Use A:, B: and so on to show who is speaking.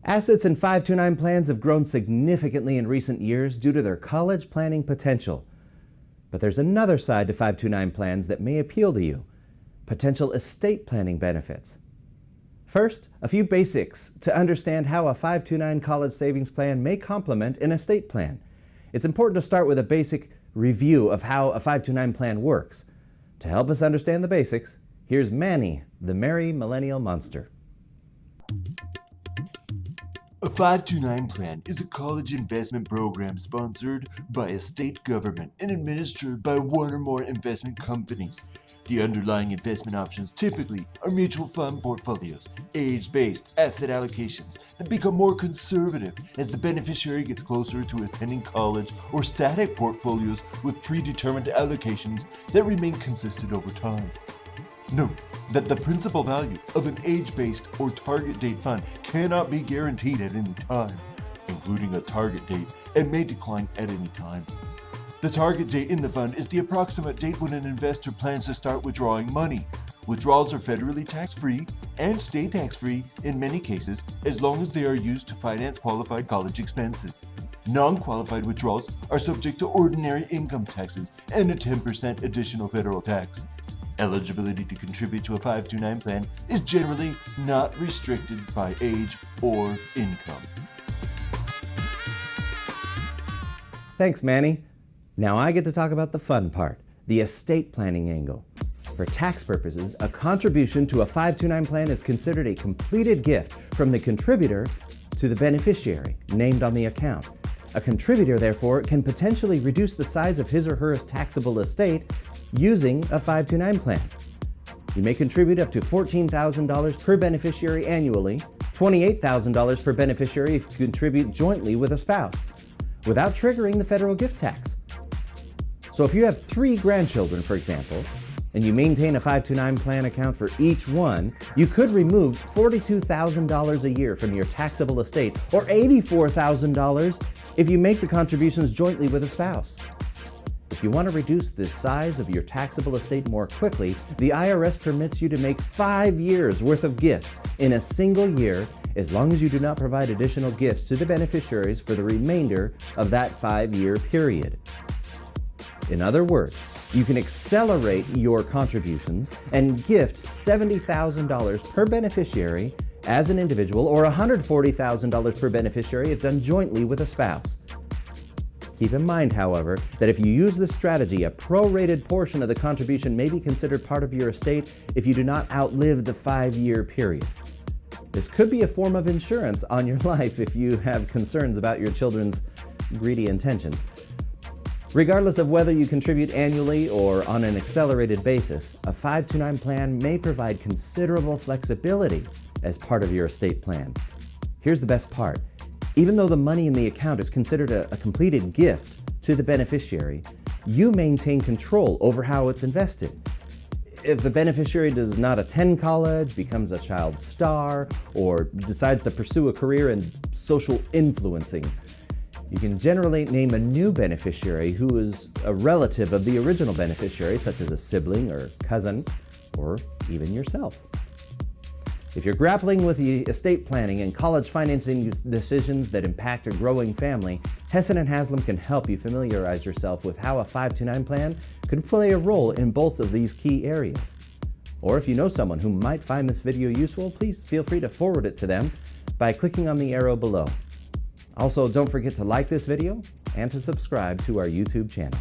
A: Assets in 529 plans have grown significantly in recent years due to their college planning potential. But there's another side to 529 plans that may appeal to you: potential estate planning benefits. First, a few basics to understand how a 529 college savings plan may complement an estate plan. It's important to start with a basic review of how a 529 plan works. To help us understand the basics, here's Manny, the merry millennial monster.
B: A 529 plan is a college investment program sponsored by a state government and administered by one or more investment companies. The underlying investment options typically are mutual fund portfolios, age-based asset allocations that become more conservative as the beneficiary gets closer to attending college, or static portfolios with predetermined allocations that remain consistent over time. Note that the principal value of an age-based or target date fund cannot be guaranteed at any time, including a target date, and may decline at any time. The target date in the fund is the approximate date when an investor plans to start withdrawing money. Withdrawals are federally tax-free and state tax-free in many cases, as long as they are used to finance qualified college expenses. Non-qualified withdrawals are subject to ordinary income taxes and a 10% additional federal tax. Eligibility to contribute to a 529 plan is generally not restricted by age or income.
A: Thanks, Manny. Now I get to talk about the fun part, the estate planning angle. For tax purposes, a contribution to a 529 plan is considered a completed gift from the contributor to the beneficiary named on the account. A contributor, therefore, can potentially reduce the size of his or her taxable estate using a 529 plan. You may contribute up to $14,000 per beneficiary annually, $28,000 per beneficiary if you contribute jointly with a spouse, without triggering the federal gift tax. So if you have 3 grandchildren, for example, and you maintain a 529 plan account for each one, you could remove $42,000 a year from your taxable estate, or $84,000 if you make the contributions jointly with a spouse. If you want to reduce the size of your taxable estate more quickly, the IRS permits you to make 5 years worth of gifts in a single year, as long as you do not provide additional gifts to the beneficiaries for the remainder of that 5-year period. In other words, you can accelerate your contributions and gift $70,000 per beneficiary as an individual, or $140,000 per beneficiary if done jointly with a spouse. Keep in mind, however, that if you use this strategy, a prorated portion of the contribution may be considered part of your estate if you do not outlive the 5-year period. This could be a form of insurance on your life if you have concerns about your children's greedy intentions. Regardless of whether you contribute annually or on an accelerated basis, a 529 plan may provide considerable flexibility as part of your estate plan. Here's the best part. Even though the money in the account is considered a completed gift to the beneficiary, you maintain control over how it's invested. If the beneficiary does not attend college, becomes a child star, or decides to pursue a career in social influencing, you can generally name a new beneficiary who is a relative of the original beneficiary, such as a sibling or cousin, or even yourself. If you're grappling with the estate planning and college financing decisions that impact a growing family, Hesen and Haslam can help you familiarize yourself with how a 529 plan could play a role in both of these key areas. Or if you know someone who might find this video useful, please feel free to forward it to them by clicking on the arrow below. Also, don't forget to like this video and to subscribe to our YouTube channel.